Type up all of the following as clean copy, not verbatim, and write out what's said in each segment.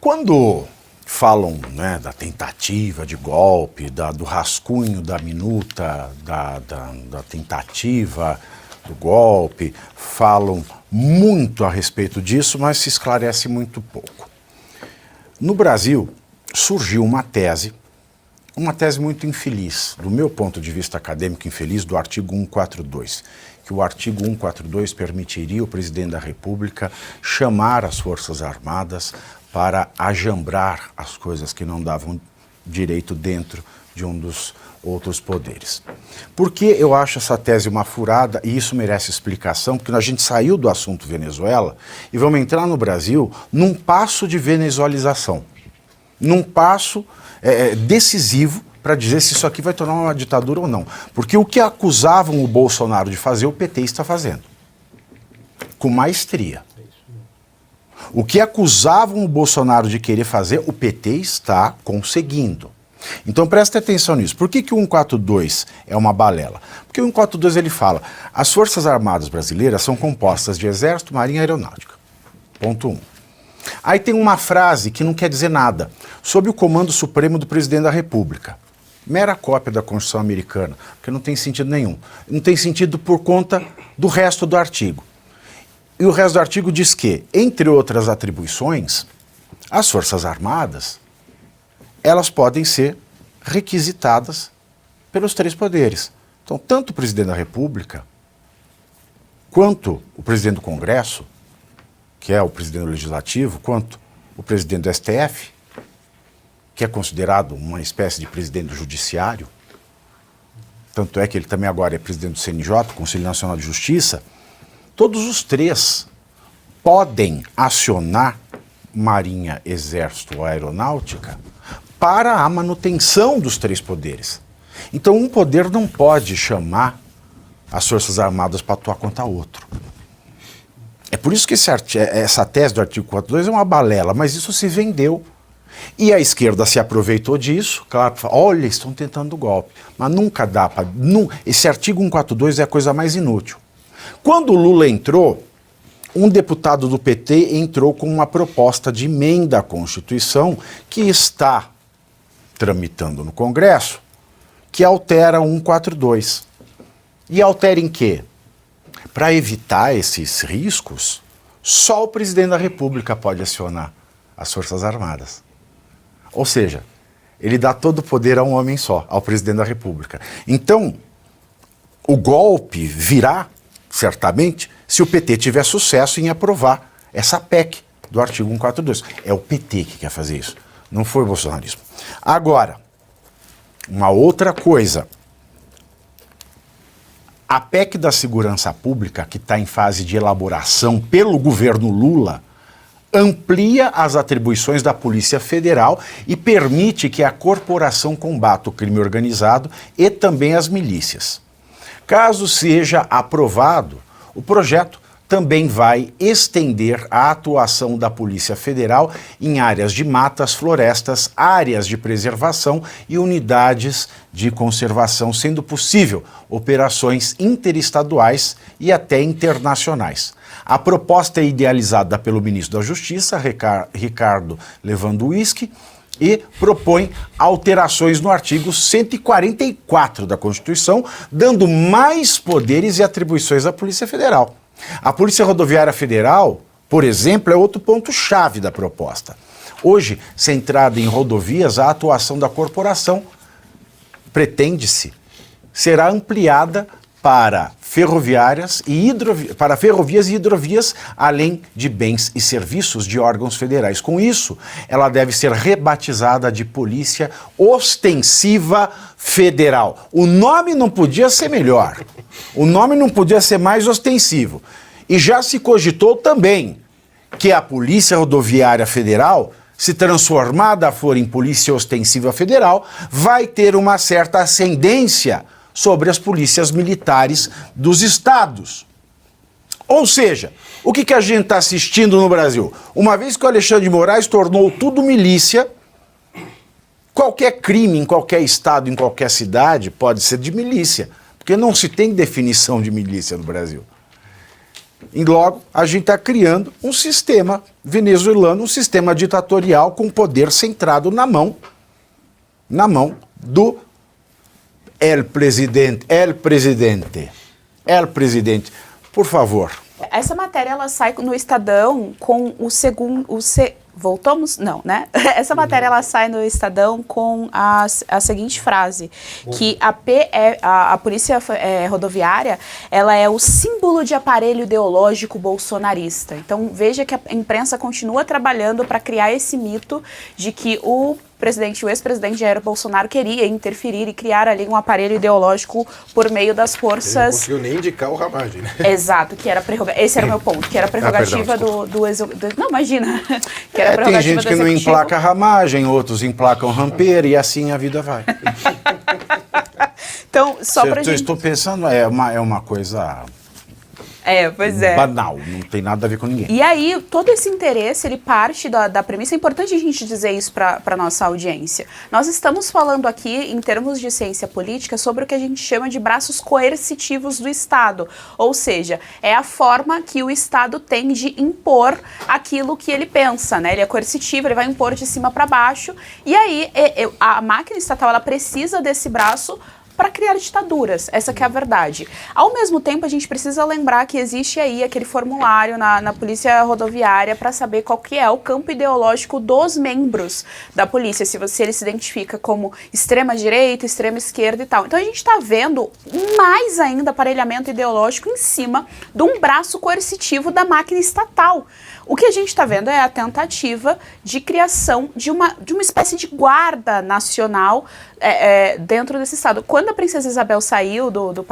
Quando falam, né, da tentativa de golpe, do rascunho da minuta, da tentativa do golpe, falam muito a respeito disso, mas se esclarece muito pouco. No Brasil, surgiu uma tese muito infeliz, do meu ponto de vista acadêmico infeliz, do artigo 142, que o artigo 142 permitiria o presidente da República chamar as Forças Armadas para ajambrar as coisas que não davam direito dentro de um dos outros poderes. Por que eu acho essa tese uma furada, e isso merece explicação, porque a gente saiu do assunto Venezuela e vamos entrar no Brasil num passo de venezuelização, num passo decisivo para dizer se isso aqui vai tornar uma ditadura ou não. Porque o que acusavam o Bolsonaro de fazer, o PT está fazendo, com maestria. O que acusavam o Bolsonaro de querer fazer, o PT está conseguindo. Então preste atenção nisso. Por que o 142 é uma balela? Porque o 142 ele fala, as Forças Armadas brasileiras são compostas de Exército, Marinha e Aeronáutica. Ponto 1. Aí tem uma frase que não quer dizer nada, sob o comando supremo do presidente da República. Mera cópia da Constituição americana, porque não tem sentido nenhum. Não tem sentido por conta do resto do artigo. E o resto do artigo diz que, entre outras atribuições, as Forças Armadas, elas podem ser requisitadas pelos três poderes. Então, tanto o presidente da República, quanto o presidente do Congresso, que é o presidente do Legislativo, quanto o presidente do STF, que é considerado uma espécie de presidente do Judiciário, tanto é que ele também agora é presidente do CNJ, Conselho Nacional de Justiça, todos os três podem acionar Marinha, Exército ou Aeronáutica para a manutenção dos três poderes. Então um poder não pode chamar as Forças Armadas para atuar contra outro. É por isso que essa tese do artigo 42 é uma balela, mas isso se vendeu. E a esquerda se aproveitou disso, claro, olha, estão tentando golpe. Mas nunca dá para... Esse artigo 142 é a coisa mais inútil. Quando o Lula entrou, um deputado do PT entrou com uma proposta de emenda à Constituição que está tramitando no Congresso, que altera o 142. E altera em quê? Para evitar esses riscos, só o presidente da República pode acionar as Forças Armadas. Ou seja, ele dá todo o poder a um homem só, ao presidente da República. Então, o golpe virá, certamente, se o PT tiver sucesso em aprovar essa PEC do artigo 142. É o PT que quer fazer isso, não foi o bolsonarismo. Agora, uma outra coisa. A PEC da Segurança Pública, que está em fase de elaboração pelo governo Lula, amplia as atribuições da Polícia Federal e permite que a corporação combata o crime organizado e também as milícias. Caso seja aprovado, o projeto também vai estender a atuação da Polícia Federal em áreas de matas, florestas, áreas de preservação e unidades de conservação, sendo possível operações interestaduais e até internacionais. A proposta é idealizada pelo ministro da Justiça, Ricardo Lewandowski, e propõe alterações no artigo 144 da Constituição, dando mais poderes e atribuições à Polícia Federal. A Polícia Rodoviária Federal, por exemplo, é outro ponto-chave da proposta. Hoje, centrada em rodovias, a atuação da corporação, pretende-se, será ampliada para ferrovias e hidrovias, além de bens e serviços de órgãos federais. Com isso, ela deve ser rebatizada de Polícia Ostensiva Federal. O nome não podia ser melhor, o nome não podia ser mais ostensivo. E já se cogitou também que a Polícia Rodoviária Federal, se transformada for em Polícia Ostensiva Federal, vai ter uma certa ascendência sobre as polícias militares dos estados. Ou seja, o que a gente está assistindo no Brasil? Uma vez que o Alexandre de Moraes tornou tudo milícia, qualquer crime em qualquer estado, em qualquer cidade, pode ser de milícia, porque não se tem definição de milícia no Brasil. E logo, a gente está criando um sistema venezuelano, um sistema ditatorial com poder centrado na mão do el presidente. Por favor. Essa matéria, ela sai no Estadão com o segundo... Voltamos? Não, né? Essa matéria, ela sai no Estadão com a seguinte frase, que a Polícia Rodoviária, ela é o símbolo de aparelho ideológico bolsonarista. Então, veja que a imprensa continua trabalhando para criar esse mito de que o ex-presidente Jair Bolsonaro queria interferir e criar ali um aparelho ideológico por meio das forças... Ele não conseguiu nem indicar o Ramagem, né? Exato, que era esse era o meu ponto, que era a prerrogativa Não, imagina. Que era a prerrogativa tem gente que não emplaca Ramagem, outros emplacam Rampeira e assim a vida vai. Então, só pra gente... Eu estou pensando, é uma coisa... Pois é. Banal, não tem nada a ver com ninguém. E aí, todo esse interesse, ele parte da premissa, é importante a gente dizer isso para nossa audiência. Nós estamos falando aqui, em termos de ciência política, sobre o que a gente chama de braços coercitivos do Estado. Ou seja, é a forma que o Estado tem de impor aquilo que ele pensa, né? Ele é coercitivo, ele vai impor de cima para baixo. E aí, a máquina estatal, ela precisa desse braço para criar ditaduras, essa que é a verdade. Ao mesmo tempo, a gente precisa lembrar que existe aí aquele formulário na Polícia Rodoviária para saber qual que é o campo ideológico dos membros da polícia, se ele se identifica como extrema-direita, extrema-esquerda e tal. Então a gente está vendo mais ainda aparelhamento ideológico em cima de um braço coercitivo da máquina estatal. O que a gente está vendo é a tentativa de criação de uma espécie de guarda nacional dentro desse Estado. Quando a Princesa Isabel saiu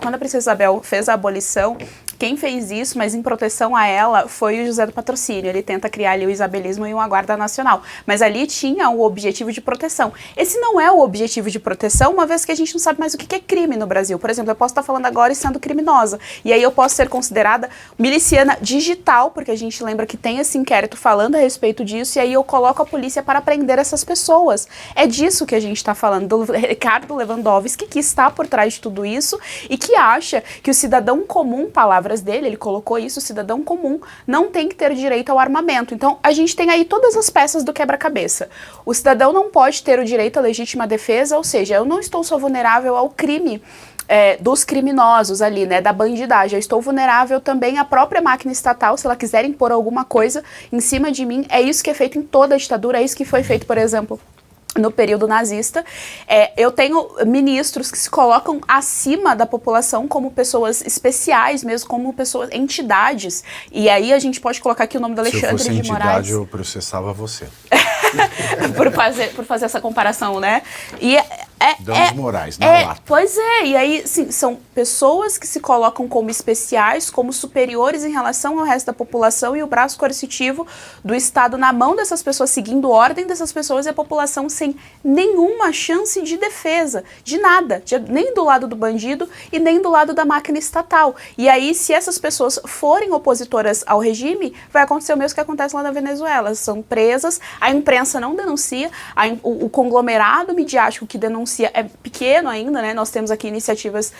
quando a Princesa Isabel fez a abolição, quem fez isso, mas em proteção a ela, foi o José do Patrocínio. Ele tenta criar ali o isabelismo e uma guarda nacional. Mas ali tinha o objetivo de proteção. Esse não é o objetivo de proteção, uma vez que a gente não sabe mais o que é crime no Brasil. Por exemplo, eu posso estar falando agora e sendo criminosa. E aí eu posso ser considerada miliciana digital, porque a gente lembra que tem esse inquérito falando a respeito disso, e aí eu coloco a polícia para prender essas pessoas. É disso que a gente está falando, do Ricardo Lewandowski, que está por trás de tudo isso e que acha que o cidadão comum, palavras dele, ele colocou isso, o cidadão comum não tem que ter direito ao armamento. Então, a gente tem aí todas as peças do quebra-cabeça. O cidadão não pode ter o direito à legítima defesa, ou seja, eu não estou só vulnerável ao crime dos criminosos ali, né, da bandidagem. Eu estou vulnerável também à própria máquina estatal, se ela quiser impor alguma coisa em cima de mim. É isso que é feito em toda a ditadura, é isso que foi feito, por exemplo, no período nazista. Eu tenho ministros que se colocam acima da população como pessoas especiais, mesmo como pessoas, entidades. E aí a gente pode colocar aqui o nome do Alexandre de Moraes. Se eu fosse entidade, eu processava você. por fazer essa comparação, né? E Danos morais, na lata. Pois é, e aí, sim, são pessoas que se colocam como especiais, como superiores em relação ao resto da população, e o braço coercitivo do Estado na mão dessas pessoas, seguindo ordem dessas pessoas, e a população sem nenhuma chance de defesa, de nada, nem do lado do bandido e nem do lado da máquina estatal. E aí, se essas pessoas forem opositoras ao regime, vai acontecer o mesmo que acontece lá na Venezuela. São presas, a imprensa não denuncia, o conglomerado midiático que denuncia é pequeno ainda, né? Nós temos aqui iniciativas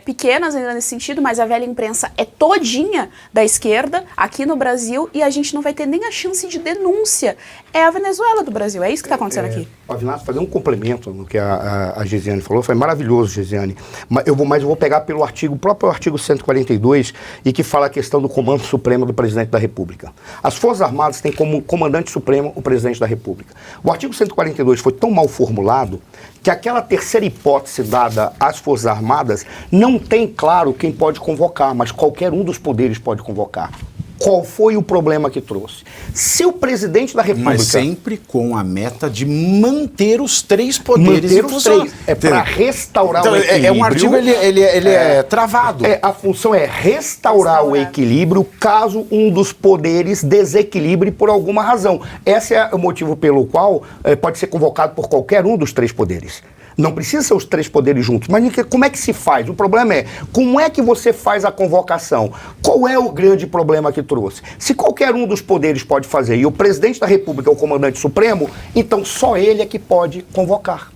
pequenas ainda nesse sentido, mas a velha imprensa é todinha da esquerda aqui no Brasil e a gente não vai ter nem a chance de denúncia. É a Venezuela do Brasil, é isso que está acontecendo aqui. Pavinato, fazer um complemento no que a Gesiane falou, foi maravilhoso, Gesiane, mas eu vou pegar pelo próprio artigo 142, e que fala a questão do comando supremo do presidente da República. As Forças Armadas têm como comandante supremo o presidente da República. O artigo 142 foi tão mal formulado que aquela terceira hipótese dada às Forças Armadas não tem claro quem pode convocar, mas qualquer um dos poderes pode convocar. Qual foi o problema que trouxe? Se o presidente da República... Mas sempre com a meta de manter os três poderes. Manter os três. É para restaurar o equilíbrio. É um artigo, ele é travado. A função é restaurar o equilíbrio caso um dos poderes desequilibre por alguma razão. Esse é o motivo pelo qual pode ser convocado por qualquer um dos três poderes. Não precisa ser os três poderes juntos, mas como é que se faz? O problema é, como é que você faz a convocação? Qual é o grande problema que trouxe? Se qualquer um dos poderes pode fazer e o presidente da República é o comandante supremo, então só ele é que pode convocar.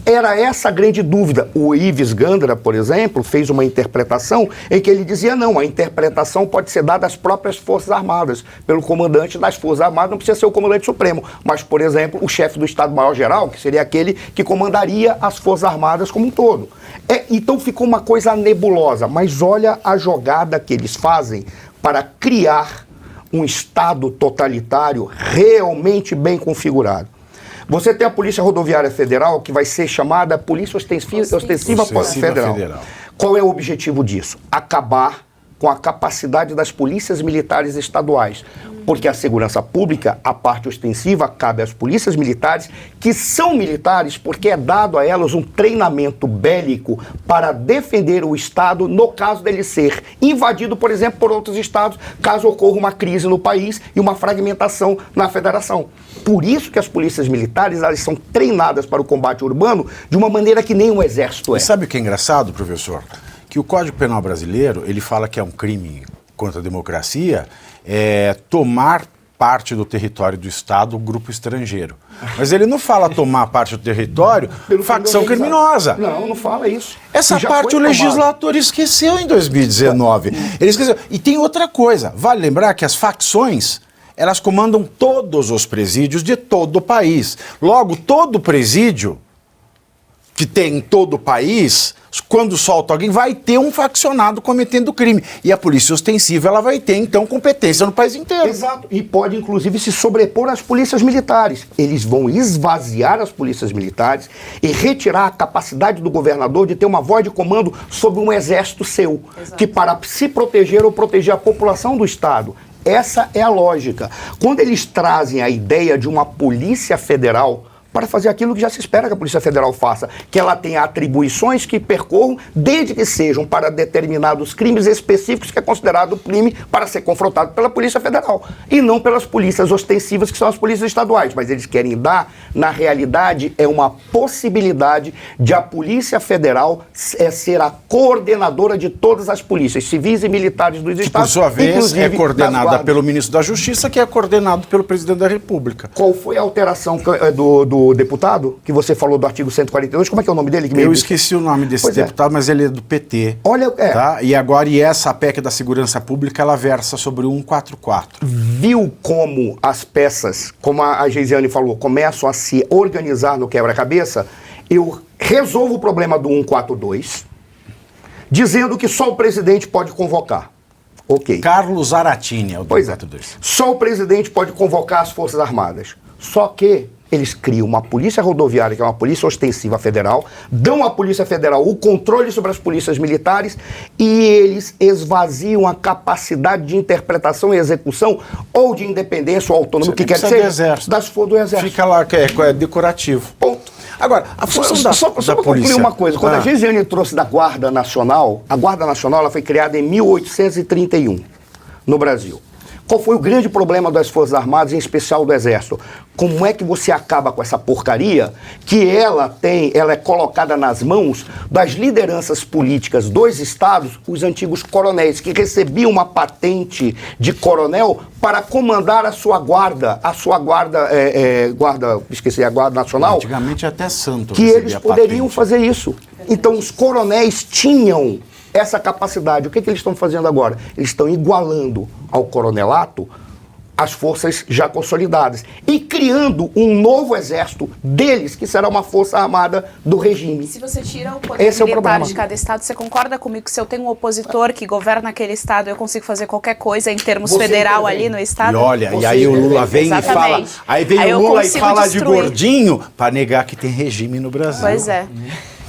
Era essa a grande dúvida. O Ives Gandra, por exemplo, fez uma interpretação em que ele dizia, não, a interpretação pode ser dada às próprias Forças Armadas, pelo comandante das Forças Armadas, não precisa ser o comandante supremo, mas, por exemplo, o chefe do Estado-Maior-Geral, que seria aquele que comandaria as Forças Armadas como um todo. Então ficou uma coisa nebulosa, mas olha a jogada que eles fazem para criar um Estado totalitário realmente bem configurado. Você tem a Polícia Rodoviária Federal, que vai ser chamada Polícia Ostensiva Federal. Qual é o objetivo disso? Acabar com a capacidade das polícias militares estaduais. Porque a segurança pública, a parte ostensiva, cabe às polícias militares, que são militares porque é dado a elas um treinamento bélico para defender o Estado no caso dele ser invadido, por exemplo, por outros estados, caso ocorra uma crise no país e uma fragmentação na federação. Por isso que as polícias militares, elas são treinadas para o combate urbano de uma maneira que nem o exército é. E sabe o que é engraçado, professor? Que o Código Penal brasileiro, ele fala que é um crime contra a democracia tomar parte do território do Estado um grupo estrangeiro. Mas ele não fala tomar parte do território facção criminosa. Não, não fala isso. Essa parte o legislador esqueceu em 2019. Ele esqueceu. E tem outra coisa. Vale lembrar que as facções, elas comandam todos os presídios de todo o país. Logo, todo presídio que tem em todo o país, quando solta alguém, vai ter um faccionado cometendo crime. E a polícia ostensiva, ela vai ter, então, competência no país inteiro. Exato. E pode, inclusive, se sobrepor às polícias militares. Eles vão esvaziar as polícias militares e retirar a capacidade do governador de ter uma voz de comando sobre um exército seu, que para se proteger ou proteger a população do Estado. Essa é a lógica. Quando eles trazem a ideia de uma polícia federal para fazer aquilo que já se espera que a Polícia Federal faça, que ela tenha atribuições que percorram, desde que sejam para determinados crimes específicos, que é considerado crime para ser confrontado pela Polícia Federal, e não pelas polícias ostensivas, que são as polícias estaduais. Mas eles querem dar, na realidade, uma possibilidade de a Polícia Federal ser a coordenadora de todas as polícias, civis e militares dos estados. Que, por sua vez, é coordenada pelo Ministro da Justiça, que é coordenado pelo Presidente da República. Qual foi a alteração do deputado, que você falou do artigo 142, como é que é o nome dele? Eu esqueci o nome desse deputado, mas ele é do PT. Olha, tá? E agora, essa PEC da segurança pública, ela versa sobre o 144. Viu como as peças, como a Geisiane falou, começam a se organizar no quebra-cabeça? Eu resolvo o problema do 142, dizendo que só o presidente pode convocar. Ok. Carlos Zaratini é o do 142. Só o presidente pode convocar as Forças Armadas. Só que eles criam uma polícia rodoviária, que é uma polícia ostensiva federal, dão à Polícia Federal o controle sobre as polícias militares e eles esvaziam a capacidade de interpretação e execução ou de independência ou autonomia, o que quer dizer, do Exército. Fica lá, que é decorativo. Ponto. Agora, a função só para concluir uma coisa, quando a Geisiane trouxe da Guarda Nacional, a Guarda Nacional ela foi criada em 1831, no Brasil. Qual foi o grande problema das Forças Armadas, em especial do Exército? Como é que você acaba com essa porcaria que ela é colocada nas mãos das lideranças políticas dos estados, os antigos coronéis, que recebiam uma patente de coronel para comandar a guarda nacional. Antigamente até santo. Que eles poderiam fazer isso. Então os coronéis tinham essa capacidade. O que eles estão fazendo agora? Eles estão igualando ao coronelato as forças já consolidadas e criando um novo exército deles, que será uma força armada do regime. Se você tira o poder militar de cada estado, você concorda comigo que se eu tenho um opositor que governa aquele estado, eu consigo fazer qualquer coisa em termos federal ali no estado? E olha, e aí o Lula vem e fala, aí vem o Lula e fala de gordinho para negar que tem regime no Brasil. Pois é.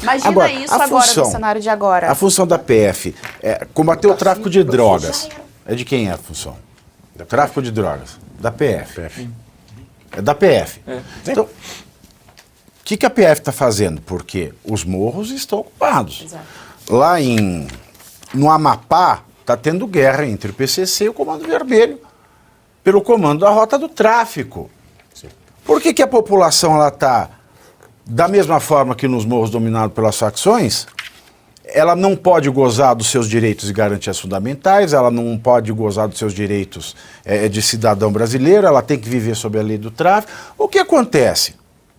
Imagina agora, isso agora no cenário de agora. A função da PF é combater o tráfico de drogas. É de quem é a função? Tráfico de drogas. Da PF. É da PF. Então, o que a PF está fazendo? Porque os morros estão ocupados. Exato. Lá no Amapá, está tendo guerra entre o PCC e o Comando Vermelho pelo comando da rota do tráfico. Sim. Por que a população está... Da mesma forma que nos morros dominados pelas facções, ela não pode gozar dos seus direitos e garantias fundamentais, ela não pode gozar dos seus direitos de cidadão brasileiro, ela tem que viver sob a lei do tráfico. O que acontece?